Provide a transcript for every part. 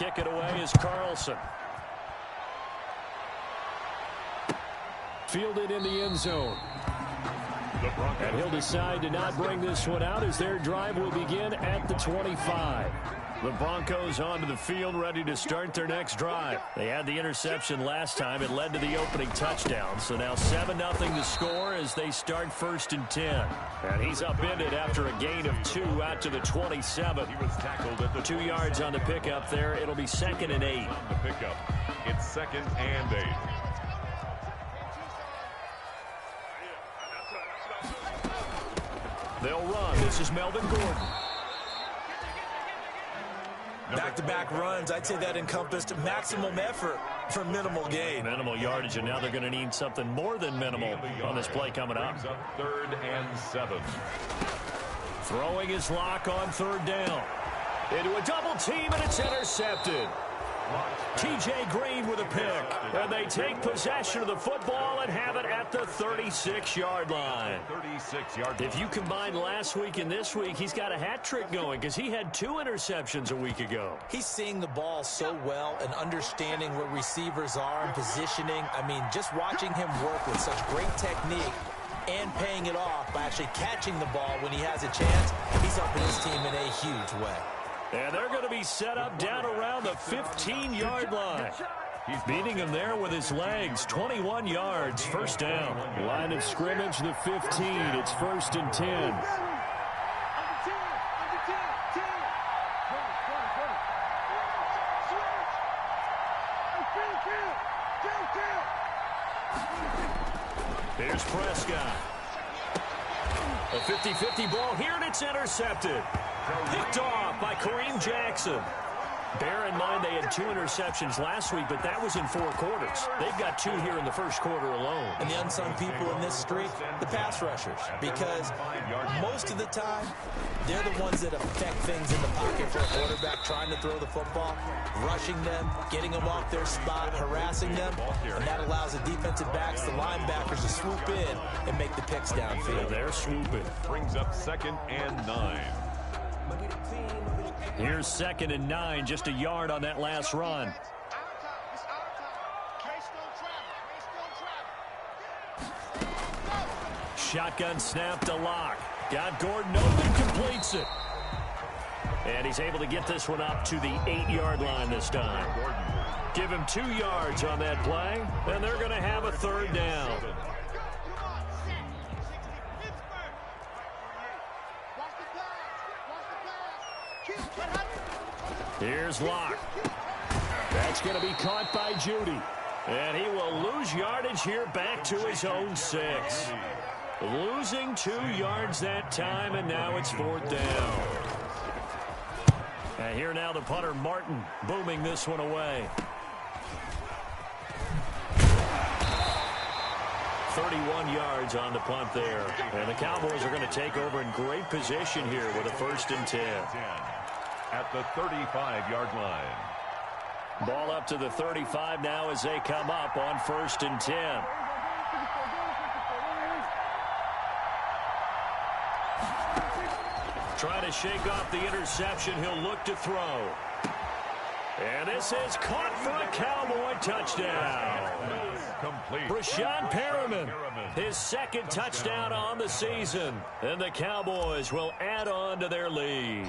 kick it away is Carlson. Fielded in the end zone. And he'll decide to not bring this one out as their drive will begin at the 25. The Broncos onto the field, ready to start their next drive. They had the interception last time. It led to the opening touchdown. So now 7-0 to score as they start 1st and 10. And he's upended after a gain of 2 out to the 27. He was tackled at the 2 yards on the pickup there. It'll be 2nd and 8. On the pickup, it's 2nd and 8. They'll run. This is Melvin Gordon. Back-to-back runs, I'd say that encompassed maximum effort for minimal gain. Minimal yardage, and now they're going to need something more than minimal on this play coming up. 3rd and 7. Throwing his lock on 3rd down. Into a double team, and it's intercepted. T.J. Green with a pick. And they take possession of the football and have it at the 36-yard line. 36-yard line. If you combine last week and this week, he's got a hat trick going because he had 2 interceptions a week ago. He's seeing the ball so well and understanding where receivers are and positioning. I mean, just watching him work with such great technique and paying it off by actually catching the ball when he has a chance, he's helping his team in a huge way. And they're going to be set up down around the 15-yard line. He's beating him there with his legs. 21 yards, 1st down. Line of scrimmage, the 15. It's 1st and 10. Here's Prescott. A 50-50 ball here, and it's intercepted. Picked off by Kareem Jackson. Bear in mind they had 2 interceptions last week, but that was in 4 quarters. They've got 2 here in the 1st quarter alone. And the unsung people in this streak, the pass rushers. Because most of the time, they're the ones that affect things in the pocket for a quarterback trying to throw the football, rushing them, getting them off their spot, harassing them, and that allows the defensive backs, the linebackers, to swoop in and make the picks downfield. They're swooping. Brings up 2nd and 9. Here's 2nd and 9, just a yard on that last run. Shotgun snap to Lock. Got Gordon open, completes it. And he's able to get this one up to the 8-yard line this time. Give him 2 yards on that play, and they're going to have a 3rd down. Here's Locke. That's going to be caught by Judy. And he will lose yardage here back to his own 6. Losing 2 yards that time, and now it's 4th down. And here now the punter, Martin, booming this one away. 31 yards on the punt there. And the Cowboys are going to take over in great position here with a 1st and 10. At the 35-yard line. Ball up to the 35 now as they come up on 1st and 10. Trying to shake off the interception. He'll look to throw. And this is caught for a Cowboy touchdown. Complete. Brashad Perriman, his 2nd touchdown on the season. And the Cowboys will add on to their lead.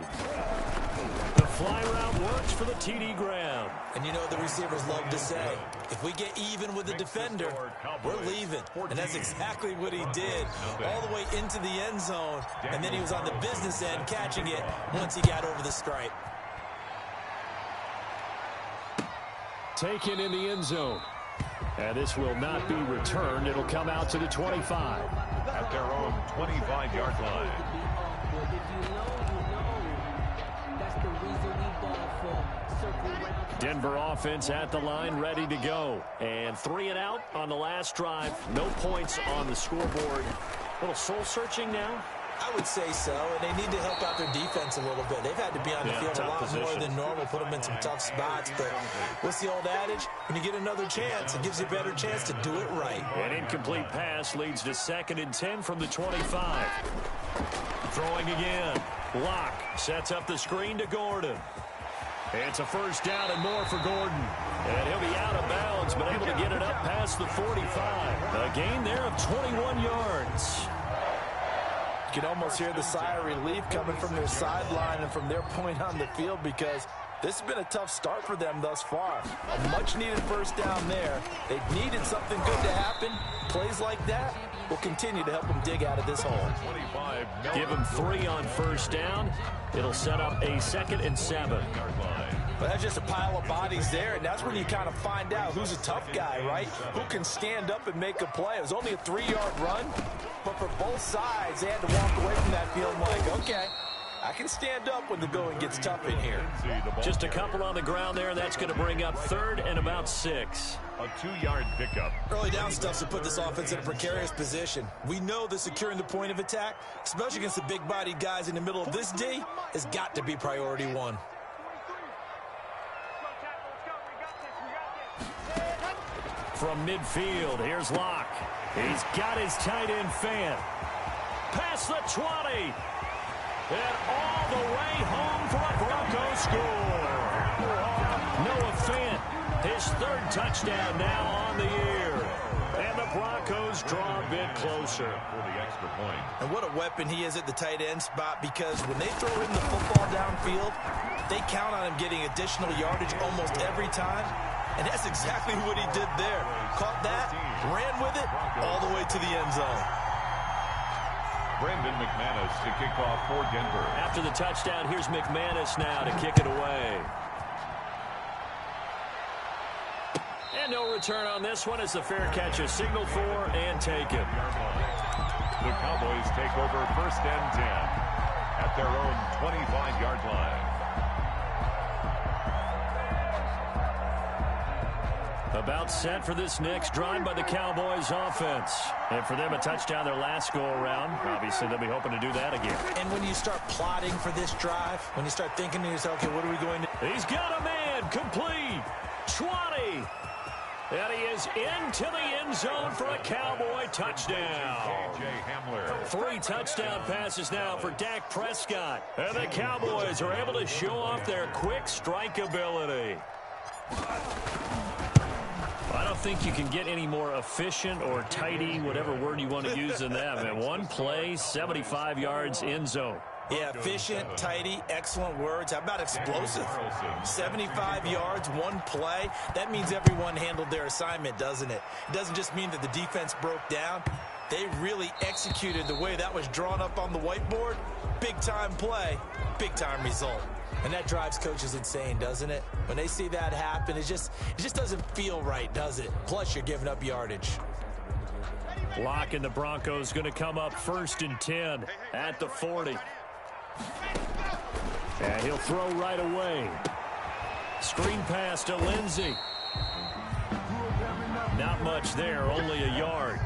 The fly route works for the TD ground. And you know the receivers love to say, if we get even with the defender, we're leaving. And that's exactly what he did, all the way into the end zone. And then he was on the business end catching it once he got over the stripe. Taken in the end zone. And this will not be returned. It'll come out to the 25. At their own 25-yard line. Denver offense at the line, ready to go. And 3 and out on the last drive. No points on the scoreboard. A little soul-searching now? I would say so, and they need to help out their defense a little bit. They've had to be on the field a lot more than normal, put them in some tough spots. But what's the old adage? When you get another chance, it gives you a better chance to do it right. An incomplete pass leads to 2nd and 10 from the 25. Throwing again. Locke sets up the screen to Gordon. It's a first down and more for Gordon. And he'll be out of bounds, but able to get it up past the 45. A gain there of 21 yards. You can almost hear the sigh of relief coming from their sideline and from their point on the field, because this has been a tough start for them thus far. A much-needed first down there. They needed something good to happen. Plays like that will continue to help them dig out of this hole. Give them 3 on first down. It'll set up a 2nd and 7. But that's just a pile of bodies there, and that's when you kind of find out who's a tough guy, right? Who can stand up and make a play. It was only a 3-yard run, but for both sides, they had to walk away from that feeling like, okay, I can stand up when the going gets tough in here. Just a couple on the ground there, and that's going to bring up 3rd and about 6. A 2-yard pickup. Early down stuff to put this offense in a precarious position. We know that securing the point of attack, especially against the big-bodied guys in the middle of this D, has got to be priority 1. From midfield, here's Locke. He's got his tight end fan. Past the 20. And all the way home for a Broncos score. Noah Fant, his 3rd touchdown now on the year. And the Broncos draw a bit closer. For the extra point. And what a weapon he is at the tight end spot, because when they throw him the football downfield, they count on him getting additional yardage almost every time. And that's exactly what he did there. Caught that, ran with it, all the way to the end zone. Brandon McManus to kick off for Denver. After the touchdown, here's McManus now to kick it away. And no return on this one as the fair catch is signaled for and taken. The Cowboys take over 1st and 10 at their own 25-yard line. About set for this next drive by the Cowboys offense. And for them, a touchdown their last go-around. Obviously, they'll be hoping to do that again. And when you start plotting for this drive, when you start thinking to yourself, okay, what are we going to... He's got a man, complete, 20. And he is into the end zone for a Cowboy touchdown. 3 touchdown passes now for Dak Prescott. And the Cowboys are able to show off their quick strike ability. I don't think you can get any more efficient or tidy, whatever word you want to use in that. Man, 1 play, 75 yards, end zone. Yeah, efficient, tidy, excellent words. How about explosive? 75 yards, 1 play. That means everyone handled their assignment, doesn't it? It doesn't just mean that the defense broke down. They really executed the way that was drawn up on the whiteboard. Big-time play, big-time result. And that drives coaches insane, doesn't it? When they see that happen, it just doesn't feel right, does it? Plus, you're giving up yardage. Locke and the Broncos going to come up 1st and 10 at the 40. And he'll throw right away. Screen pass to Lindsey. Not much there, only a yard.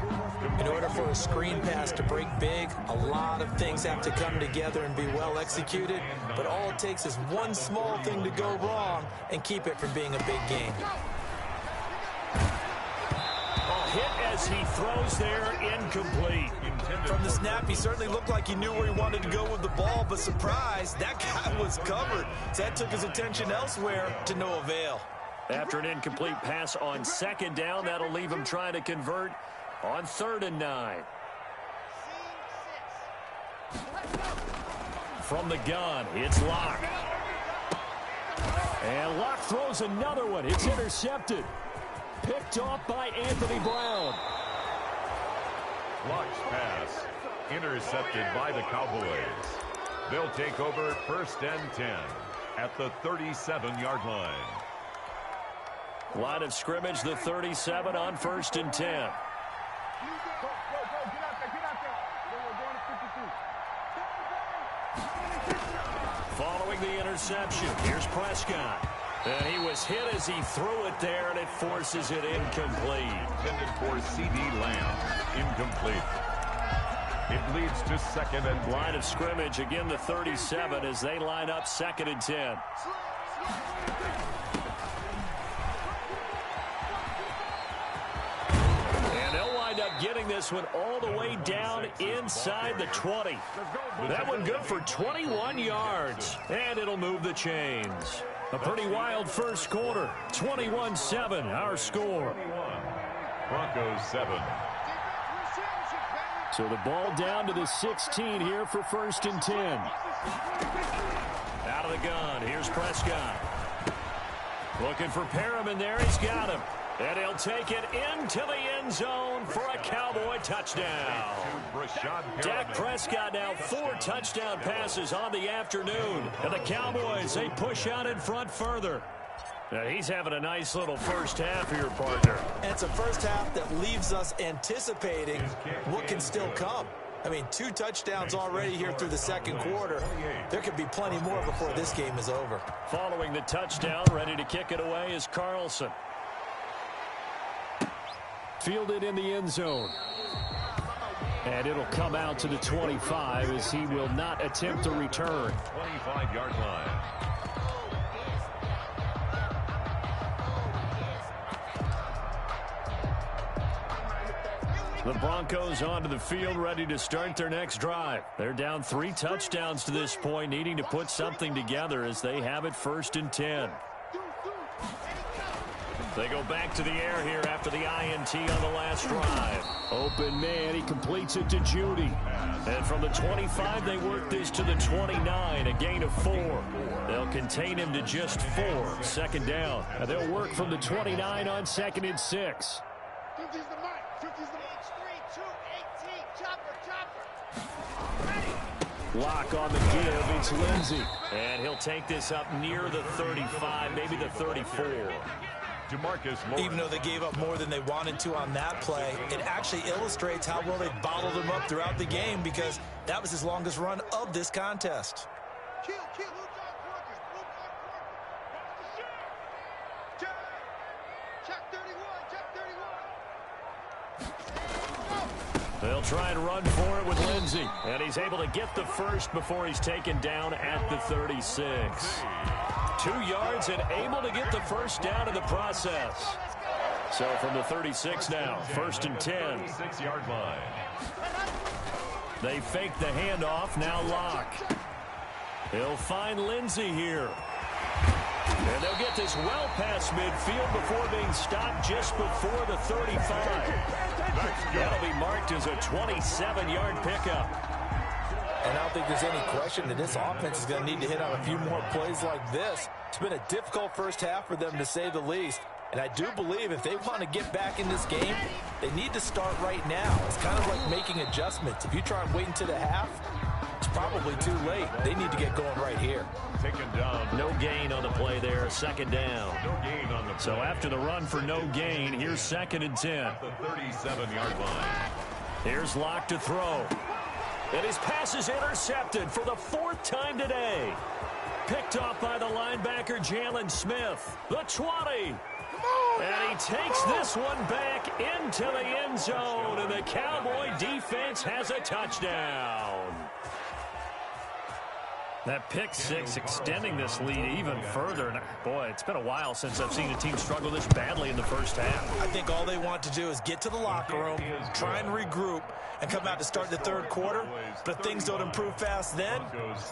In order for a screen pass to break big, a lot of things have to come together and be well executed. But all it takes is one small thing to go wrong and keep it from being a big game. Hit as he throws there, incomplete. From the snap, he certainly looked like he knew where he wanted to go with the ball, but surprise, that guy was covered. So that took his attention elsewhere to no avail. After an incomplete pass on 2nd down, that'll leave him trying to convert on 3rd and 9. From the gun, it's Locke. And Locke throws another one. It's intercepted. Picked off by Anthony Brown. Locke's pass intercepted by the Cowboys. They'll take over 1st and 10 at the 37-yard line. Line of scrimmage, the 37 on 1st and 10. Following the interception, here's Prescott. And he was hit as he threw it there, and it forces it incomplete. Intended for C.D. Lamb. Incomplete. It leads to 2nd and 10. Line of scrimmage, again the 37 as they line up 2nd and 10. And they'll wind up getting this one all the way down inside the 20. That one good for 21 yards, and it'll move the chains. A pretty wild first quarter. 21-7, our score. Broncos 7. So the ball down to the 16 here for 1st and 10. Out of the gun. Here's Prescott. Looking for Perriman there. He's got him. And he'll take it into the end zone for a Cowboy touchdown. Dak Prescott now 4 touchdown passes on the afternoon. And the Cowboys, they push out in front further. Now he's having a nice little first half here, partner. And it's a first half that leaves us anticipating what can still come. I mean, 2 touchdowns already here through the second quarter. There could be plenty more before this game is over. Following the touchdown, ready to kick it away is Carlson. Fielded in the end zone. And it'll come out to the 25 as he will not attempt to return. 25-yard line. The Broncos onto the field, ready to start their next drive. They're down 3 touchdowns to this point, needing to put something together as they have it 1st and 10. They go back to the air here after the INT on the last drive. Open man, he completes it to Judy. And from the 25, they work this to the 29, a gain of 4. They'll contain him to just 4, 2nd down. And they'll work from the 29 on 2nd and 6. Lock on the give, it's Lindsey. And he'll take this up near the 35, maybe the 34. Even though they gave up more than they wanted to on that play, it actually illustrates how well they bottled him up throughout the game because that was his longest run of this contest. They'll try and run for it with Lindsey. And he's able to get the first before he's taken down at the 36. 2 yards and able to get the first down in the process. So from the 36 now, 1st and 10. 6-yard line. They fake the handoff, now Lock. He'll find Lindsey here. And they'll get this well past midfield before being stopped just before the 35. That'll be marked as a 27-yard pickup. And I don't think there's any question that this offense is going to need to hit on a few more plays like this. It's been a difficult first half for them, to say the least. And I do believe if they want to get back in this game, they need to start right now. It's kind of like making adjustments. If you try and wait until the half, it's probably too late. They need to get going right here. Taken down. No gain on the play there, 2nd down. No gain on the play. So after the run for no gain, here's 2nd and 10. At the 37-yard line. Here's Lock to throw. And his pass is intercepted for the 4th time today. Picked off by the linebacker, Jalen Smith. The 20. And he takes this one back into the end zone. And the Cowboy defense has a touchdown. That pick 6 extending this lead even further. And boy, it's been a while since I've seen a team struggle this badly in the first half. I think all they want to do is get to the locker room, try and regroup, and come out to start the 3rd quarter. But if things don't improve fast then,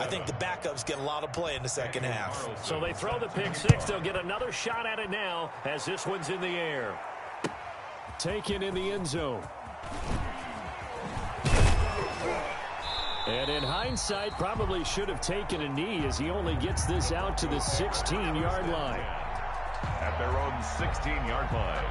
I think the backups get a lot of play in the second half. So they throw the pick 6. They'll get another shot at it now as this one's in the air. Taken in the end zone. And in hindsight, probably should have taken a knee as he only gets this out to the 16-yard line. At their own 16-yard line.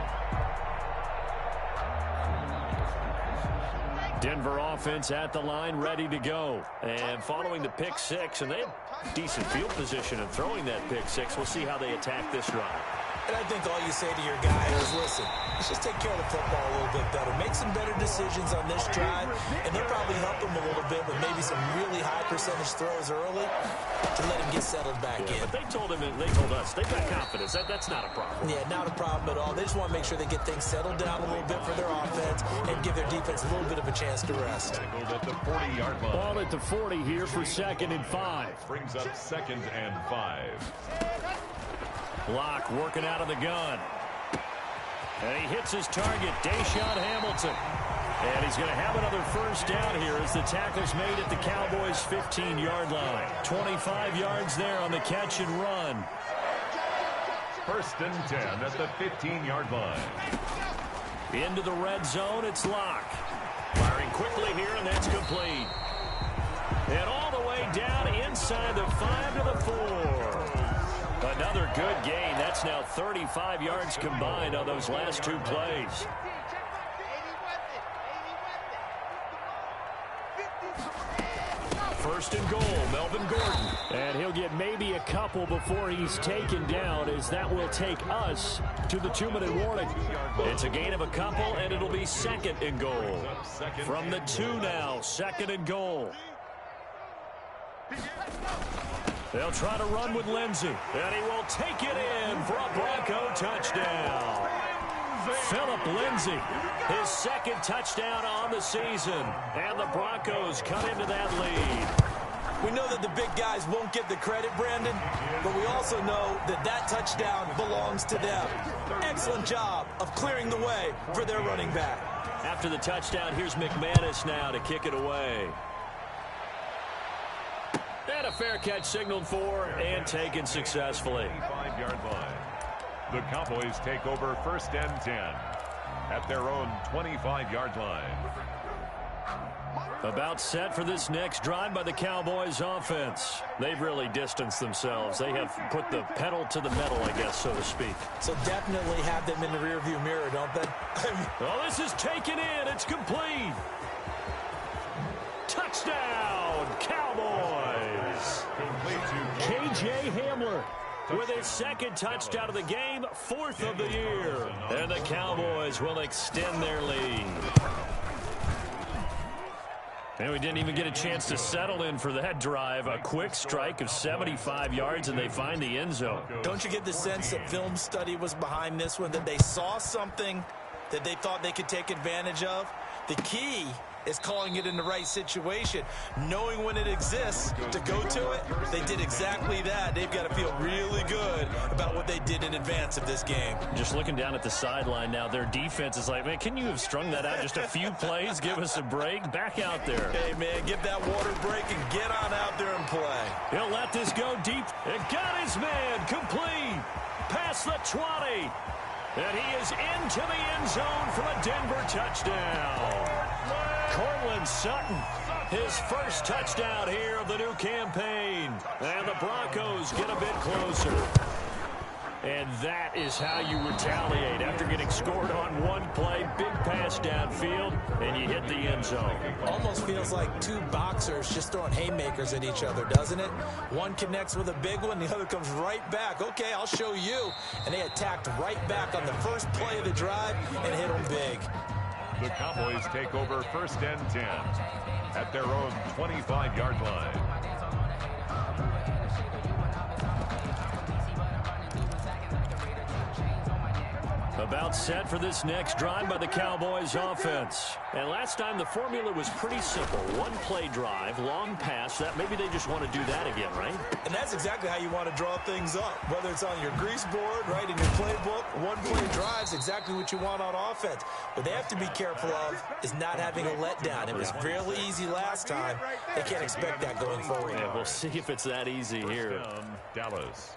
Denver offense at the line, ready to go. And following the pick 6, and they have decent field position in throwing that pick 6. We'll see how they attack this drive. And I think all you say to your guy is, listen, let's just take care of the football a little bit better. Make some better decisions on this drive, and they'll probably help him a little bit with maybe some really high percentage throws early to let him get settled back in. But they told us, they've got confidence. That's not a problem. Yeah, not a problem at all. They just want to make sure they get things settled down a little bit for their offense and give their defense a little bit of a chance to rest. At the 40-yard line. Ball at the 40 here for 2nd and 5. Brings up 2nd and 5. Lock working out of the gun. And he hits his target, Deshaun Hamilton. And he's going to have another first down here as the tackle's made at the Cowboys' 15-yard line. 25 yards there on the catch and run. First and 10 at the 15-yard line. Into the red zone, it's Locke. Firing quickly here, and that's complete. And all the way down inside the 5 to the 4. Another good gain. That's now 35 yards combined on those last 2 plays. First and goal, Melvin Gordon. And he'll get maybe a couple before he's taken down, as that will take us to the 2-minute warning. It's a gain of a couple, and it'll be second and goal. From the 2 now, second and goal. They'll try to run with Lindsey, and he will take it in for a Bronco touchdown. Philip Lindsey, his second touchdown on the season, and the Broncos cut into that lead. We know that the big guys won't get the credit, Brandon, but we also know that that touchdown belongs to them. Excellent job of clearing the way for their running back. After the touchdown, here's McManus now to kick it away. And a fair catch signaled for and taken successfully. 5-yard line. The Cowboys take over first and 10 at their own 25-yard line. About set for this next drive by the Cowboys offense. They've really distanced themselves. They have put the pedal to the metal, I guess, so to speak. So definitely have them in the rearview mirror, don't they? Well, this is taken in. It's complete. Touchdown, Cowboys. K.J. Hamler with his second touchdown of the game, 4th of the year. And the Cowboys will extend their lead. And we didn't even get a chance to settle in for that drive. A quick strike of 75 yards, and they find the end zone. Don't you get the sense that film study was behind this one, that they saw something that they thought they could take advantage of? The key is calling it in the right situation, knowing when it exists to go to it. They did exactly that. They've got to feel really good about what they did in advance of this game. Just looking down at the sideline now, their defense is like, man, can you have strung that out just a few plays? Give us a break. Back out there. Hey, man, get that water break and get on out there and play. He'll let this go deep. It got his man complete. Past the 20. And he is into the end zone for a Denver touchdown. Cortland Sutton, his first touchdown here of the new campaign. And the Broncos get a bit closer. And that is how you retaliate after getting scored on one play. Big pass downfield, and you hit the end zone. Almost feels like two boxers just throwing haymakers at each other, doesn't it? One connects with a big one, the other comes right back. Okay, I'll show you. And they attacked right back on the first play of the drive and hit them big. The Cowboys take over first and 10 at their own 25-yard line. About set for this next drive by the Cowboys offense. And last time the formula was pretty simple. One play drive, long pass. That maybe they just want to do that again, right? And that's exactly how you want to draw things up. Whether it's on your grease board, right, in your playbook, one play drive is exactly what you want on offense. What they have to be careful of is not having a letdown. It was fairly easy last time. They can't expect that going forward. Yeah, we'll see if it's that easy here. Dallas.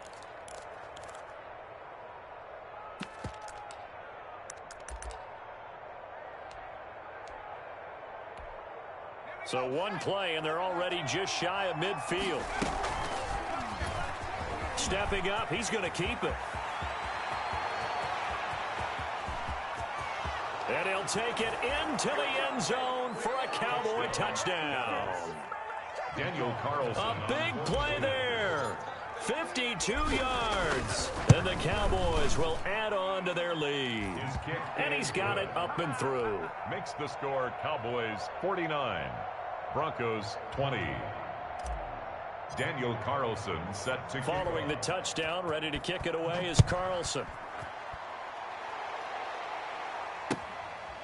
So one play, and they're already just shy of midfield. Stepping up, he's going to keep it. And he'll take it into the end zone for a Cowboy touchdown. Daniel Carlson. A big play there. 52 yards. And the Cowboys will add on to their lead. And he's got it up and through. Makes the score Cowboys 49. Broncos 20. Daniel Carlson set to following the touchdown, ready to kick it away is Carlson.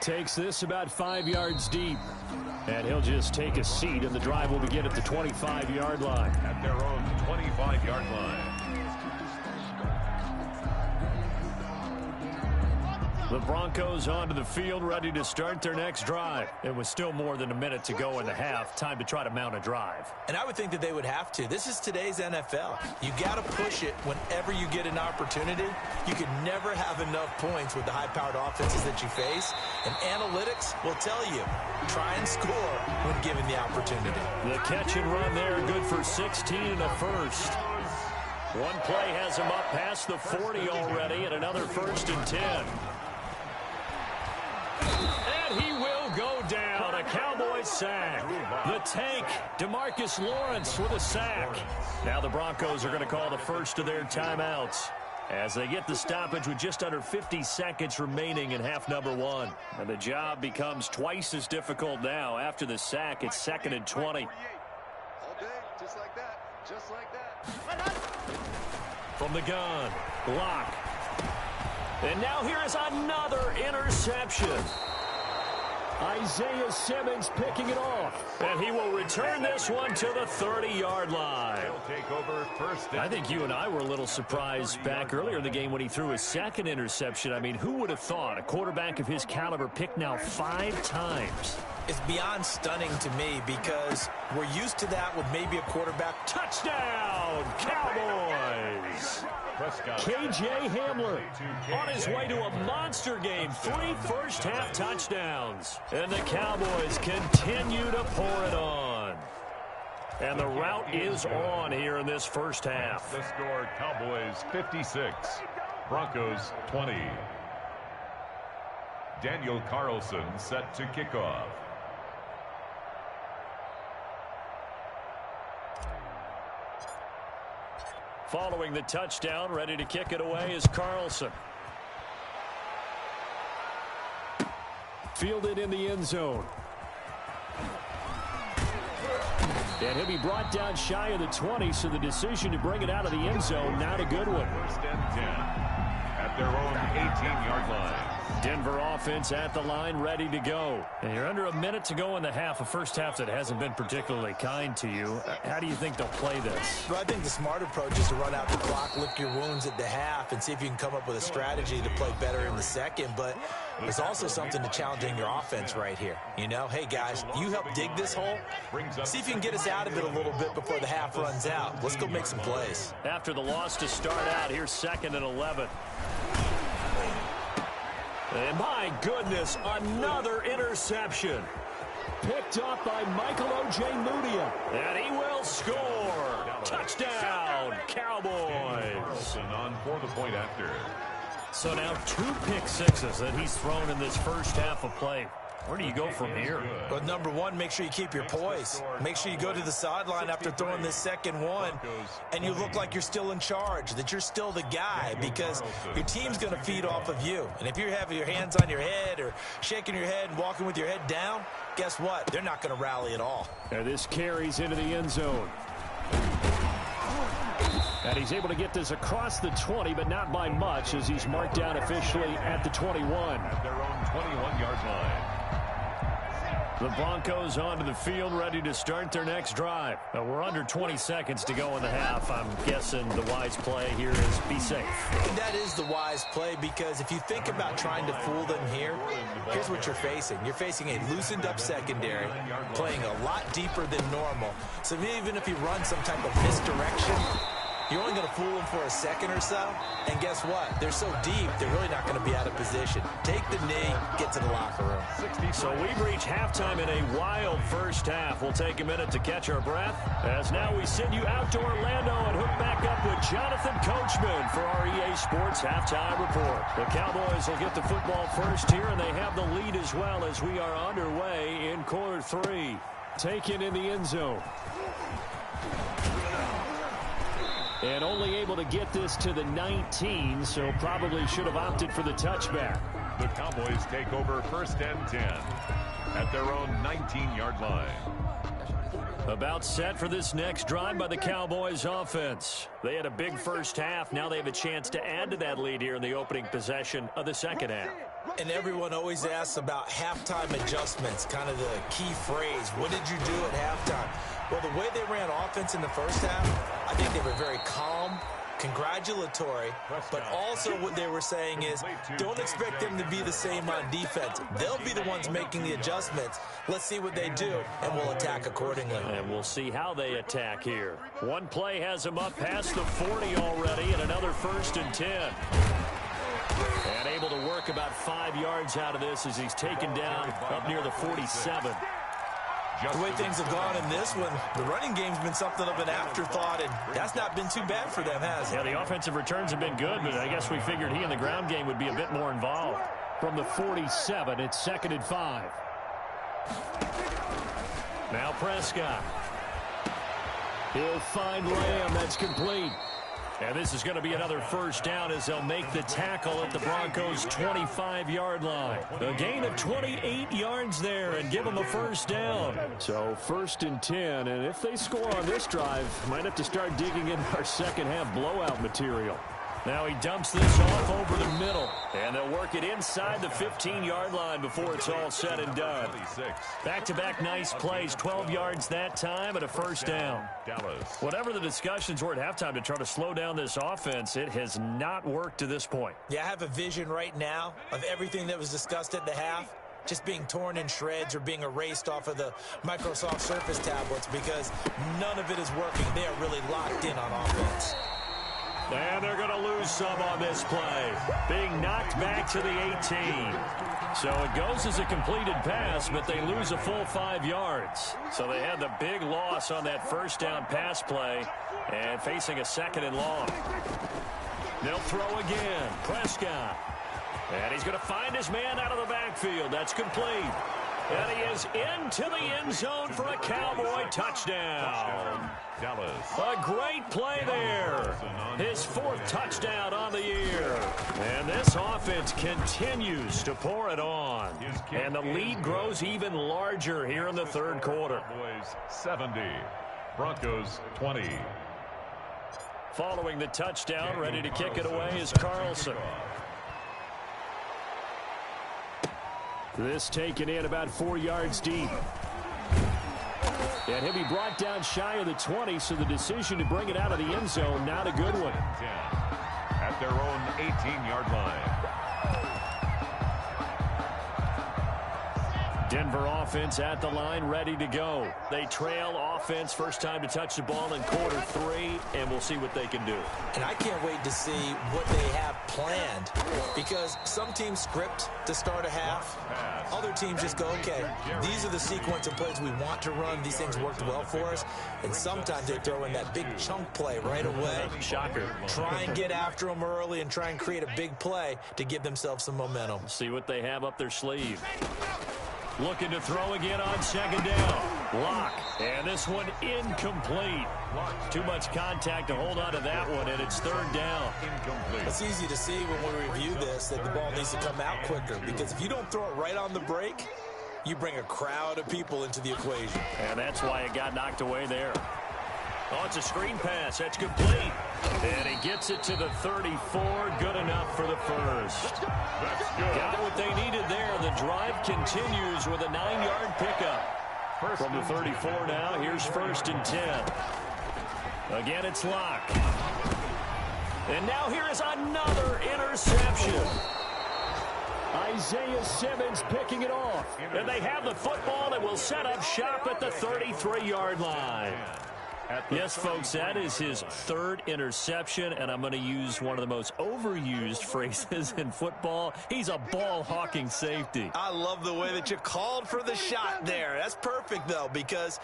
Takes this about 5 yards deep. And he'll just take a seat, and the drive will begin at the 25-yard line. At their own 25-yard line. The Broncos onto the field, ready to start their next drive. It was still more than a minute to go in the half. Time to try to mount a drive. And I would think that they would have to. This is today's NFL. You got to push it whenever you get an opportunity. You can never have enough points with the high-powered offenses that you face. And analytics will tell you, try and score when given the opportunity. The catch and run there, good for 16 and a first. One play has him up past the 40 already, and another 1st and 10. And he will go down. A Cowboys sack. The tank, DeMarcus Lawrence with a sack. Now the Broncos are going to call the first of their timeouts as they get the stoppage with just under 50 seconds remaining in half number 1. And the job becomes twice as difficult now. After the sack, it's 2nd and 20. All day, just like that. Just like that. From the gun, block. And now here is another interception. Isaiah Simmons picking it off. And he will return this one to the 30-yard line. Take over first. I think you and I were a little surprised back earlier in the game when he threw his second interception. I mean, who would have thought a quarterback of his caliber picked now 5 times? It's beyond stunning to me because we're used to that with maybe a quarterback. Touchdown, Cowboys! K.J. Hamler on his way to a monster game. 3 first-half touchdowns. And the Cowboys continue to pour it on. And the route is on here in this first half. The score, Cowboys 56, Broncos 20. Daniel Carlson set to kick off. Following the touchdown, ready to kick it away is Carlson. Fielded in the end zone. And he'll be brought down shy of the 20, so the decision to bring it out of the end zone, not a good one. 1st and 10 at their own 18-yard line. Denver offense at the line, ready to go. And you're under a minute to go in the half, a first half that hasn't been particularly kind to you. How do you think they'll play this? Well, I think the smart approach is to run out the clock, lick your wounds at the half, and see if you can come up with a strategy to play better in the second. But there's also something to challenging your offense right here. You know, hey, guys, you help dig this hole. See if you can get us out of it a little bit before the half runs out. Let's go make some plays. After the loss to start out, here's 2nd and 11. And my goodness, another interception. Picked up by Michael O.J. Mudia. And he will score. Touchdown, Cowboys. On for the point after. So now 2 pick sixes that he's thrown in this first half of play. Where do you go from here? But number one, make sure you keep your poise. Make sure you go to the sideline after throwing this second one, and you look like you're still in charge, that you're still the guy, because your team's going to feed off of you. And if you're having your hands on your head or shaking your head and walking with your head down, guess what? They're not going to rally at all. And this carries into the end zone. And he's able to get this across the 20, but not by much, as he's marked down officially at the 21. At their own 21-yard line. The Broncos onto the field, ready to start their next drive. We're under 20 seconds to go in the half. I'm guessing the wise play here is be safe. That is the wise play, because if you think about trying to fool them here, here's what you're facing. You're facing a loosened up secondary, playing a lot deeper than normal. So even if you run some type of misdirection, you're only going to fool them for a second or so. And guess what? They're so deep, they're really not going to be out of position. Take the knee, get to the locker room. So we've reached halftime in a wild first half. We'll take a minute to catch our breath, as now we send you out to Orlando and hook back up with Jonathan Coachman for our EA Sports Halftime Report. The Cowboys will get the football first here, and they have the lead as well as we are underway in quarter 3. Taken in the end zone. And only able to get this to the 19, so probably should have opted for the touchback. The Cowboys take over 1st and 10 at their own 19-yard line. About set for this next drive by the Cowboys offense. They had a big first half. Now they have a chance to add to that lead here in the opening possession of the second half. And everyone always asks about halftime adjustments, kind of the key phrase. What did you do at halftime? Well, the way they ran offense in the first half, I think they were very calm, congratulatory, but also what they were saying is don't expect them to be the same on defense. They'll be the ones making the adjustments. Let's see what they do, and we'll attack accordingly. And we'll see how they attack here. One play has them up past the 40 already, and another 1st and 10. And able to work about 5 yards out of this as he's taken down up near the 47. The way things have gone in this one, the running game's been something of an afterthought, and that's not been too bad for them, has it? Yeah, the offensive returns have been good, but I guess we figured he in the ground game would be a bit more involved. From the 47, it's 2nd and 5. Now Prescott. He'll find Lamb. That's complete. And this is going to be another 1st down as they'll make the tackle at the Broncos' 25-yard line. A gain of 28 yards there and give them a 1st down. So 1st and 10, and if they score on this drive, might have to start digging into our second-half blowout material. Now he dumps this off over the middle, and they'll work it inside the 15-yard line before it's all said and done. Back-to-back nice plays, 12 yards that time and a 1st down. Whatever the discussions were at halftime to try to slow down this offense, it has not worked to this point. Yeah, I have a vision right now of everything that was discussed at the half just being torn in shreds or being erased off of the Microsoft Surface tablets because none of it is working. They are really locked in on offense. And they're going to lose some on this play. Being knocked back to the 18. So it goes as a completed pass, but they lose a full 5 yards. So they had the big loss on that 1st down pass play and facing a 2nd and long. They'll throw again. Prescott. And he's going to find his man out of the backfield. That's complete. And he is into the end zone for a Cowboy touchdown. A great play there. His 4th touchdown on the year. And this offense continues to pour it on. And the lead grows even larger here in the 3rd quarter. 70. Broncos 20. Following the touchdown, ready to kick it away is Carlson. This taken in about 4 yards deep. And he'll be brought down shy of the 20, so the decision to bring it out of the end zone, not a good one. 10 at their own 18-yard line. Denver offense at the line, ready to go. They trail offense, first time to touch the ball in quarter 3, and we'll see what they can do. And I can't wait to see what they have planned, because some teams script to start a half. Other teams just go, okay, these are the sequence of plays we want to run. These things worked well for us. And sometimes they throw in that big chunk play right away. Shocker. Try and get after them early and try and create a big play to give themselves some momentum. See what they have up their sleeve. Looking to throw again on 2nd down. Lock. And this one incomplete. Too much contact to hold on to that one, and it's 3rd down. Incomplete. It's easy to see when we review this that the ball needs to come out quicker, because if you don't throw it right on the break, you bring a crowd of people into the equation. And that's why it got knocked away there. Oh, it's a screen pass. That's complete. And he gets it to the 34. Good enough for the 1st. Got what they needed there. The drive continues with a 9-yard pickup. From the 34 now, here's 1st and 10. Again, it's Lock. And now here is another interception. Isaiah Simmons picking it off. And they have the football and will set up shop at the 33-yard line. Yes, folks, that is his 3rd interception, and I'm going to use one of the most overused phrases in football. He's a ball-hawking safety. I love the way that you called for the shot there. That's perfect, though, because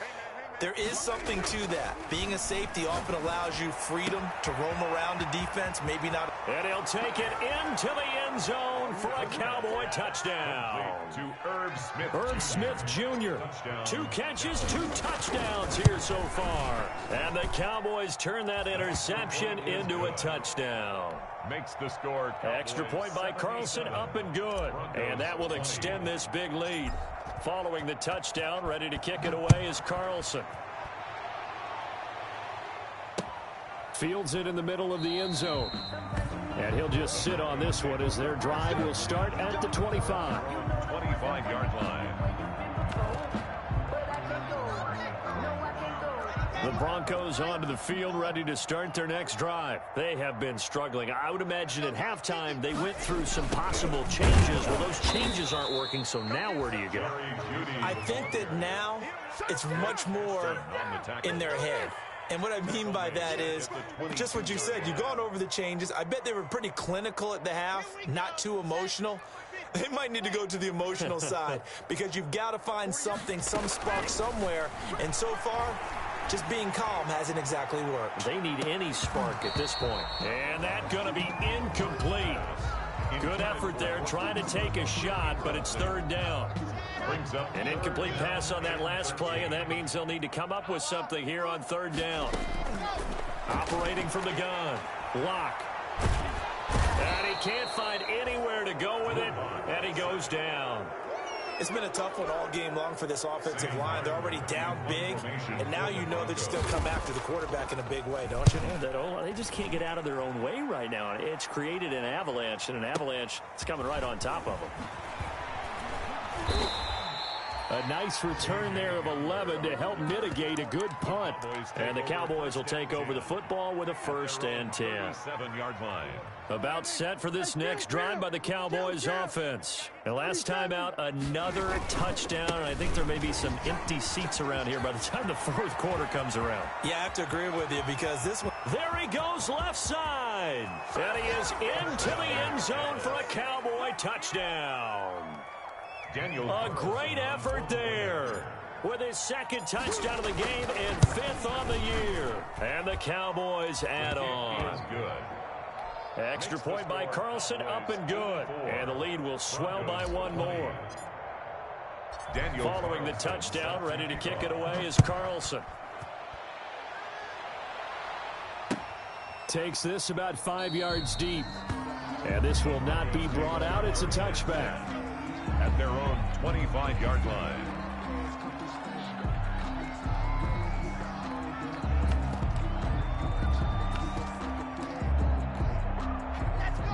there is something to that. Being a safety often allows you freedom to roam around a defense, maybe not. And he'll take it into the end zone for a Cowboy touchdown. To Herb Smith. Herb Smith Jr. 2 catches, 2 touchdowns here so far. And the Cowboys turn that interception into a touchdown. Makes the score. Extra point by Carlson, up and good. And that will extend this big lead. Following the touchdown, ready to kick it away is Carlson. Fields it in the middle of the end zone. And he'll just sit on this one as their drive will start at the 25. 25-yard line. The Broncos onto the field, ready to start their next drive. They have been struggling. I would imagine at halftime they went through some possible changes. Well, those changes aren't working, so now where do you go? I think that now it's much more in their head. And what I mean by that is just what you said. You've gone over the changes. I bet they were pretty clinical at the half, not too emotional. They might need to go to the emotional side because you've got to find something, some spark somewhere. And so far, just being calm hasn't exactly worked. They need any spark at this point. And that's going to be incomplete. Good effort there, trying to take a shot, but it's third down. Brings up An incomplete pass on that last play, and that means they'll need to come up with something here on third down. Operating from the gun. Lock. And he can't find anywhere to go with it, and he goes down. It's been a tough one all game long for this offensive line. They're already down big, and now you know they're just going to come after the quarterback in a big way, don't you? Yeah, they just can't get out of their own way right now. It's created an avalanche, and an avalanche is coming right on top of them. A nice return there of 11 to help mitigate a good punt. And the Cowboys will take over the football with a 1st and 10. 7-yard line. About set for this next drive by the Cowboys offense. The last time out, another touchdown. I think there may be some empty seats around here by the time the fourth quarter comes around. Yeah, I have to agree with you because this one... There he goes left side. And he is into the end zone for a Cowboy touchdown. A great effort there with his 2nd touchdown of the game and 5th on the year. And the Cowboys add on. Extra point by Carlson, up and good. And the lead will swell by one more. Following the touchdown, ready to kick it away is Carlson. Takes this about 5 yards deep. And this will not be brought out. It's a touchback. At their own 25-yard line.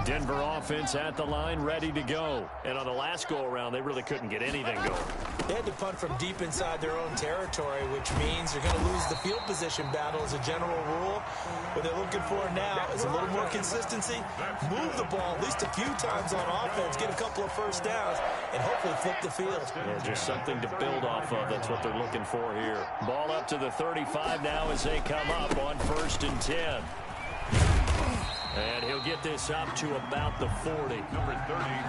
Denver offense at the line, ready to go. And on the last go-around, they really couldn't get anything going. They had to punt from deep inside their own territory, which means you're going to lose the field position battle as a general rule. What they're looking for now is a little more consistency, move the ball at least a few times on offense, get a couple of first downs, and hopefully flip the field. Yeah, just something to build off of. That's what they're looking for here. Ball up to the 35 now as they come up on 1st and 10. And he'll get this up to about the 40. Number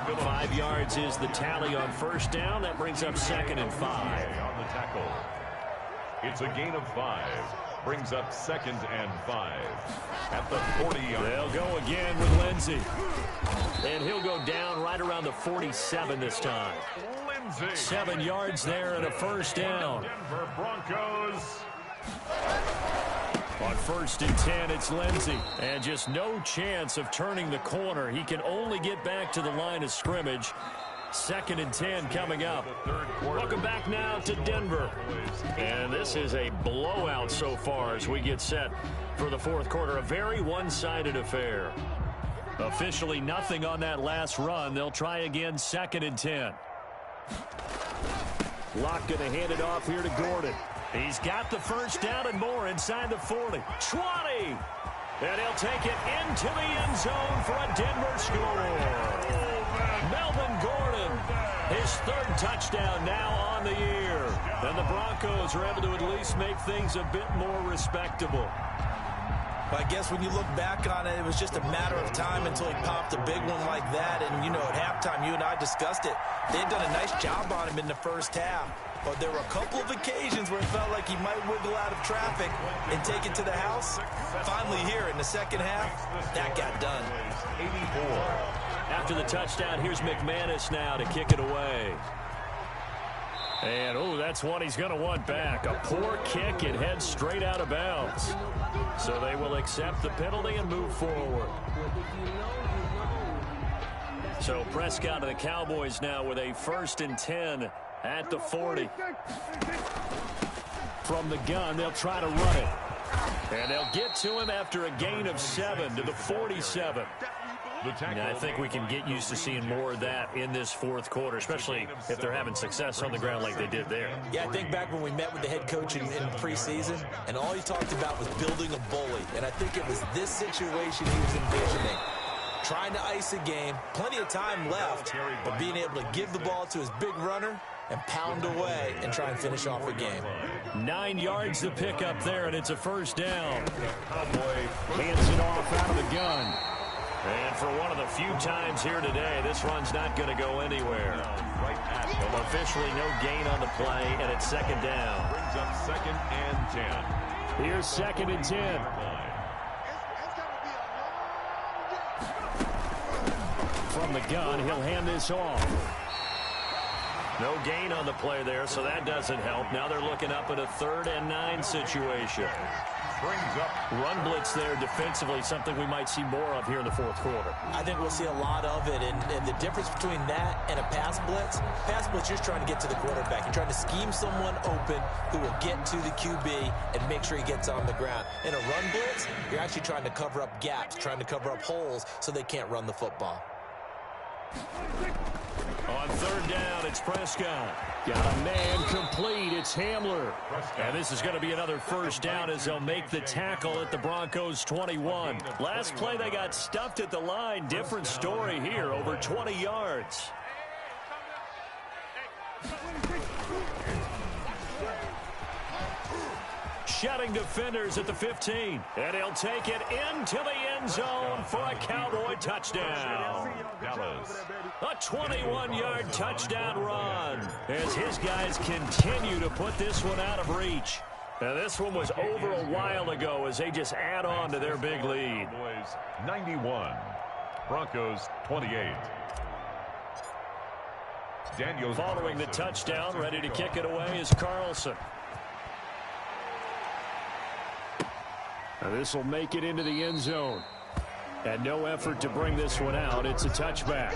30, 5 yards is the tally on 1st down. That brings up 2nd and 5. on the tackle. It's a gain of 5. Brings up 2nd and 5. At the 40-yard line. They'll go again with Lindsey. And he'll go down right around the 47 this time. 7 yards there and a 1st down. Denver Broncos. On 1st and 10, it's Lindsey. And just no chance of turning the corner. He can only get back to the line of scrimmage. 2nd and 10 coming up. Welcome back now to Denver. And this is a blowout so far as we get set for the fourth quarter. A very one-sided affair. Officially nothing on that last run. They'll try again 2nd and 10. Locke going to hand it off here to Gordon. He's got the 1st down and more inside the 40. 20! And he'll take it into the end zone for a Denver score. Melvin Gordon, his 3rd touchdown now on the year. And the Broncos are able to at least make things a bit more respectable. I guess when you look back on it, it was just a matter of time until he popped a big one like that. And, you know, at halftime, you and I discussed it. They had done a nice job on him in the 1st half. But there were a couple of occasions where it felt like he might wiggle out of traffic and take it to the house. Finally here in the 2nd half, that got done. 84. After the touchdown, here's McManus now to kick it away. And, oh, that's one he's going to want back. A poor kick. It heads straight out of bounds. So they will accept the penalty and move forward. So Prescott and the Cowboys now with a 1st and 10 at the 40. From the gun, they'll try to run it. And they'll get to him after a gain of 7 to the 47. Yeah, I think we can get used to seeing more of that in this fourth quarter, especially if they're having success on the ground like they did there. Yeah, I think back when we met with the head coach in preseason, and all he talked about was building a bully. And I think it was this situation he was envisioning. Trying to ice a game, plenty of time left, but being able to give the ball to his big runner and pound away and try and finish off a game. 9 yards to pick up there, and it's a first down. Hands it off out of the gun. And for one of the few times here today, this run's not going to go anywhere. Officially no gain on the play, and it's second down. Brings up 2nd and 10. Here's 2nd and 10. From the gun, he'll hand this off. No gain on the play there, so that doesn't help. Now they're looking up at a 3rd and 9 situation. Brings up Run blitz there defensively, something we might see more of here in the fourth quarter. I think we'll see a lot of it, and the difference between that and a pass blitz, you're just trying to get to the quarterback. You're trying to scheme someone open who will get to the QB and make sure he gets on the ground. In a run blitz, you're actually trying to cover up gaps, trying to cover up holes so they can't run the football. On 3rd down, it's Prescott. Got a man complete. It's Hamler. And this is going to be another first down as they'll make the tackle at the Broncos 21. Last play, they got stuffed at the line. Different story here, over 20 yards. Shutting defenders at the 15. And he'll take it into the end zone for a Cowboy touchdown. Dallas. A 21-yard touchdown run as his guys continue to put this one out of reach. Now, this one was over a while ago as they just add on to their big lead. Cowboys 91. Broncos 28. Daniel Following the touchdown, ready to kick it away is Carlson. Now, this will make it into the end zone. And no effort to bring this one out. It's a touchback.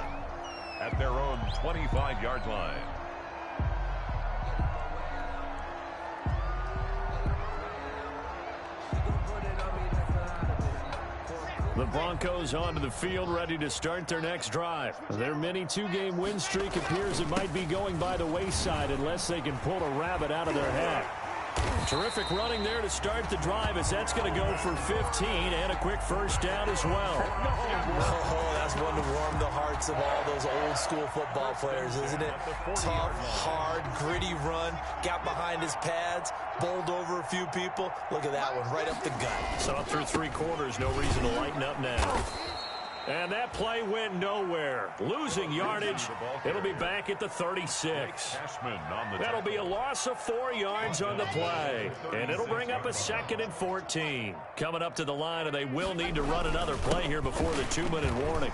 At their own 25-yard line. The Broncos onto the field, ready to start their next drive. Their mini 2-game win streak appears it might be going by the wayside unless they can pull a rabbit out of their hat. Terrific running there to start the drive as that's going to go for 15 and a quick first down as well. Oh, that's one to warm the hearts of all those old school football players, isn't it? Tough, hard, gritty run, got behind his pads, bowled over a few people. Look at that one, right up the gut. So through 3 quarters, no reason to lighten up now. And that play went nowhere. Losing yardage. It'll be back at the 36. That'll be a loss of 4 yards on the play. And it'll bring up a 2nd and 14. Coming up to the line, and they will need to run another play here before the 2-minute warning.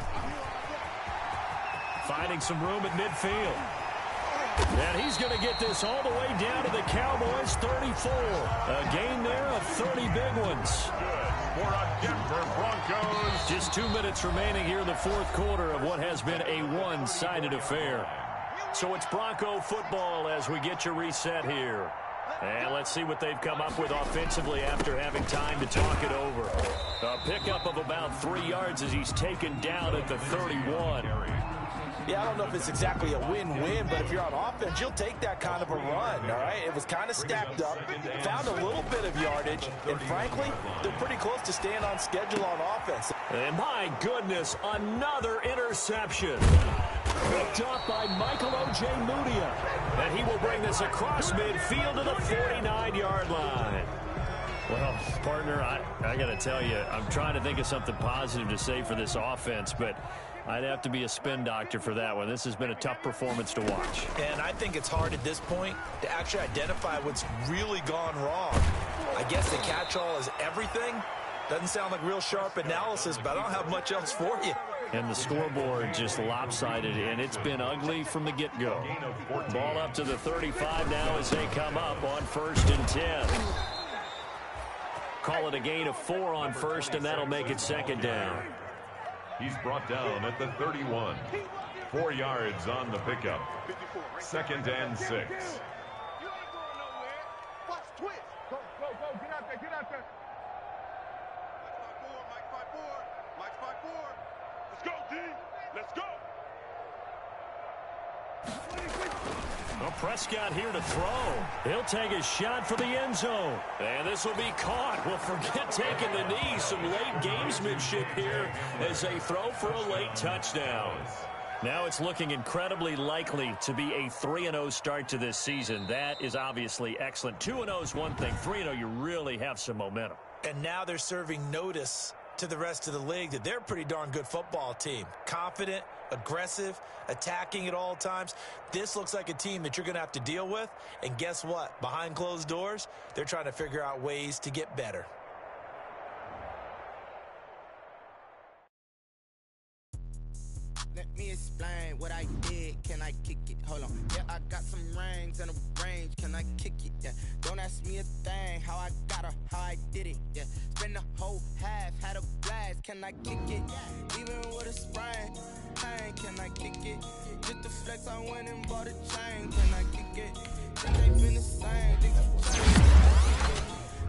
Finding some room at midfield. And he's going to get this all the way down to the Cowboys' 34. A gain there of 30 big ones. For a Denver Broncos. Just 2 minutes remaining here in the fourth quarter of what has been a one-sided affair. So it's Bronco football as we get your reset here. And let's see what they've come up with offensively after having time to talk it over. A pickup of about 3 yards as he's taken down at the 31. Yeah, I don't know if it's exactly a win-win, but if you're on offense, you'll take that kind of a run, all right? It was kind of stacked up, found a little bit of yardage, and frankly, they're pretty close to staying on schedule on offense. And my goodness, another interception. Picked up by Michael O.J. Mudia. And he will bring this across midfield to the 49-yard line. Well, partner, I got to tell you, I'm trying to think of something positive to say for this offense, but I'd have to be a spin doctor for that one. This has been a tough performance to watch. And I think it's hard at this point to actually identify what's really gone wrong. I guess the catch-all is everything. Doesn't sound like real sharp analysis, but I don't have much else for you. And the scoreboard just lopsided, and it's been ugly from the get-go. Ball up to the 35 now as they come up on 1st and 10. Call it a gain of 4 on 1st, and that'll make it 2nd down. He's brought down at the 31. 4 yards on the pickup. 2nd and 6. Mike's 5-4. Mike's 5-4. Let's go, Let's go. Well, Prescott here to throw. He'll take a shot for the end zone. And this will be caught. Well, forget taking the knee. Some late gamesmanship here as they throw for a late touchdown. Now it's looking incredibly likely to be a 3-0 start to this season. That is obviously excellent. 2-0 is one thing. 3-0, you really have some momentum. And now they're serving notice to the rest of the league that they're a pretty darn good football team. Confident, aggressive, attacking at all times. This looks like a team that you're going to have to deal with. And guess what? Behind closed doors, they're trying to figure out ways to get better. Let me explain what I did. Can I kick it? Hold on. Yeah, I got some rings and a range. Can I kick it? Yeah. Don't ask me a thing. How I got her, how I did it. Yeah. Spend the whole half, had a blast. Can I kick it? Even with a sprain. Pain, can I kick it? Just the flex, I went and bought a chain. Can I kick it? Things ain't been the same. Things have changed.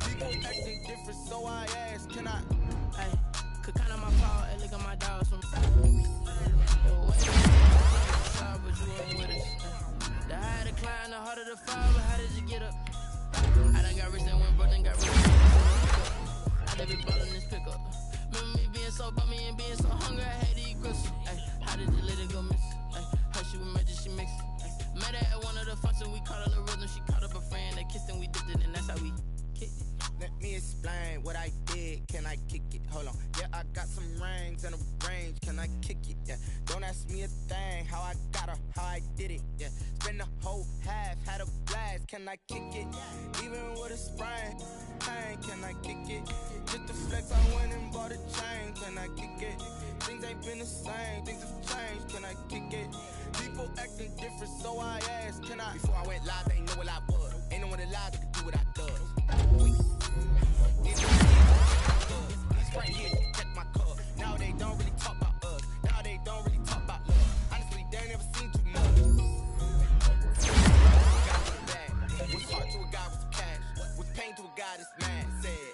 People acting different, so I ask, can I? Hey, could count on my fault. Hey, look at my dogs from. But you ain't with us. The higher the climb, the harder the fall. But how did you get up? I done got rich, then went broke, then got rich. I done been ballin' this pickup. Remember me being so bummy and being so hungry, I had to eat groceries. Ay, how did you let it go miss? Ay, how she was magic, she mixed. Met her at one of the functions, we caught her the rhythm. She caught up a friend, they kissed and we dipped it, and that's how we kicked it. Let me explain what I did. Can I kick it? Hold on. Yeah, I got some rings and a range. Can I kick it? Yeah. Don't ask me a thing. How I got her, how I did it. Yeah. Spend the whole half, had a blast. Can I kick it? Even with a sprain. Pain, can I kick it? Just the flex, I went and bought a chain. Can I kick it? Things ain't been the same. Things have changed. Can I kick it? People acting different, so I asked, can I? Before I went live, they know what I was. Ain't no one alive that could do what I does. These right here, check my cup. Now they don't really talk about us. Now they don't really talk about love. Honestly, they ain't never seen too much. Guy with a bag. What's hard to a guy with some cash? What's pain to a guy that's mad? Said.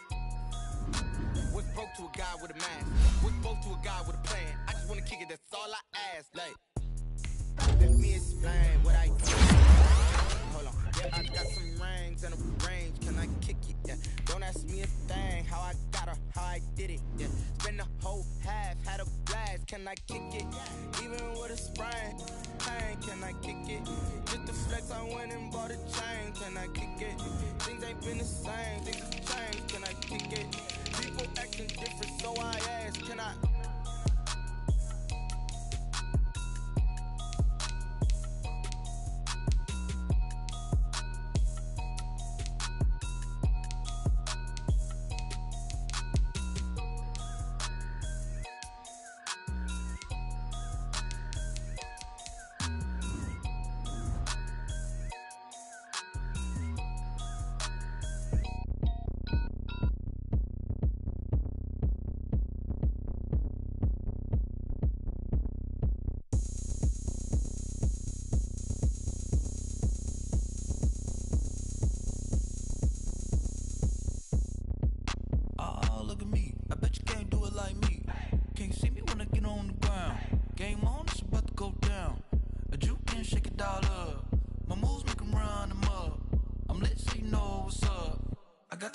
What's broke to a guy with a mask? What's both to a guy with a plan? I just wanna kick it, that's all I ask. Like, let me explain what I did. Hold on. Yeah, I got some rings and a range. Can I kick it? Yeah. Don't ask me a thing. How I got her, how I did it. Yeah. Spend the whole half, had a blast. Can I kick it? Even with a sprain. Pain, can I kick it? Just the flex, I went and bought a chain. Can I kick it? Things ain't been the same. Things have changed. Can I kick it? People acting different, so I ask, can I?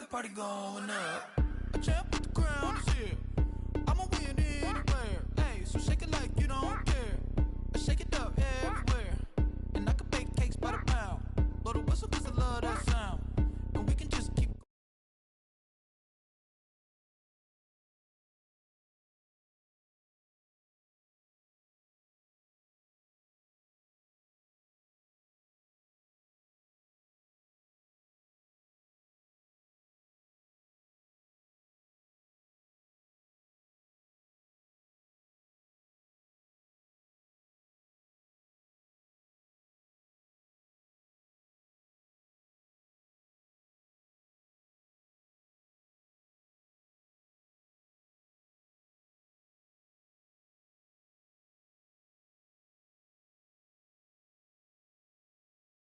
Party going up. A champ with the crown is here. I'ma win anywhere. Hey, so shake it like you don't care.